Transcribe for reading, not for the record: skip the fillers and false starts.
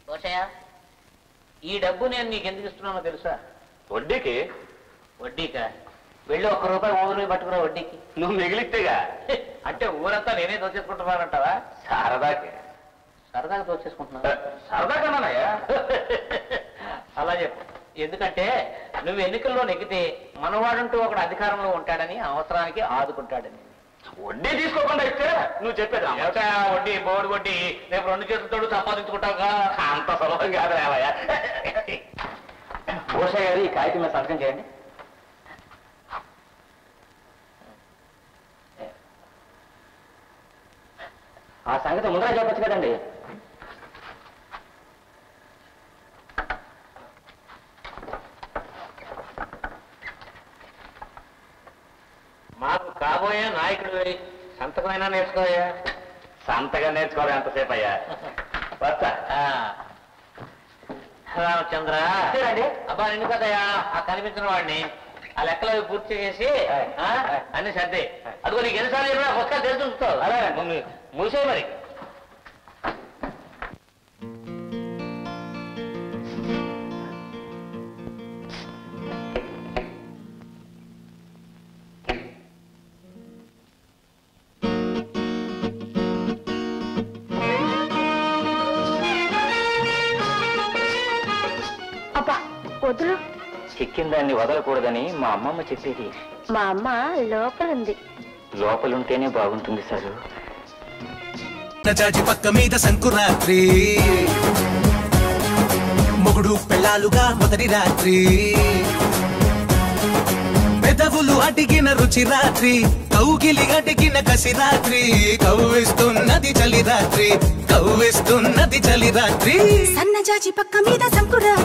కోసయ్య, ఈ డబ్బు నేను నీకు ఎందుకు ఇస్తున్నానో తెలుసా? వడ్డీకి? వడ్డీకా? వెళ్ళి ₹1 ఊరిని పట్టుకురా వడ్డీకి. నువ్వు మిగిలిస్తేగా. అంటే ఊరంతా నేనే దోచేసుకుంటున్నానంటావా? సరదాకి. సరదాగా దోచేసుకుంటున్నా? సరదా కన్నానయ్యా. అలా చెప్పు. ఎందుకంటే నువ్వు ఎన్నికల్లో నెగ్గితే మనవాడంటూ ఒకడు అధికారంలో ఉంటాడని, అవసరానికి ఆదుకుంటాడని. వడ్డీ తీసుకోకుండా ఇస్తే నువ్వు చెప్పేది వడ్డీ బోర్డు వడ్డీ రేపు 2 చేతులతో సంపాదించుకుంటావుగా. అంత సులభం కాదు ఏమయ్యా. భూషయ్య గారు, ఈ కాగితం మీద సంతకం చేయండి. ఆ సంగతి ముందర చెప్పచ్చు కదండి. మాకు కాబోయే నాయకుడు సంతకమైనా నేర్చుకోయా. సంతగా నేర్చుకోవాలి ఎంతసేపు అయ్యా. వస్తా. రామచంద్ర, అబ్బా నిన్ను కదయ్యా ఆ కనిపించిన వాడిని ఆ లెక్కలు పూర్తి చేసి అన్ని సర్దే. అదిగో నీకు ఎన్నిసార్లు చెప్పినా పుస్తకాలు తెలిసి ఉంచుతావు. అలాగే మూసే మరి. వదులు. చిక్కిన దాన్ని వదలకూడదని మా అమ్మమ్మ చెప్పేది. మా అమ్మ లోపలుంది. లోపలుంటేనే బాగుంటుంది సారు. చాచి పక్క మీద సంకురాత్రి, మొగుడు పెళ్ళాలుగా మొదటి రాత్రి, పెదవులు అడిగిన రుచి రాత్రి, కౌగిలి అడిగిన కసి రాత్రి, కవ్విస్తున్నది చలి రాత్రి, కవ్విస్తున్నది చలి రాత్రి. సన్నజాజి పక్క మీద సంకురాత్రి.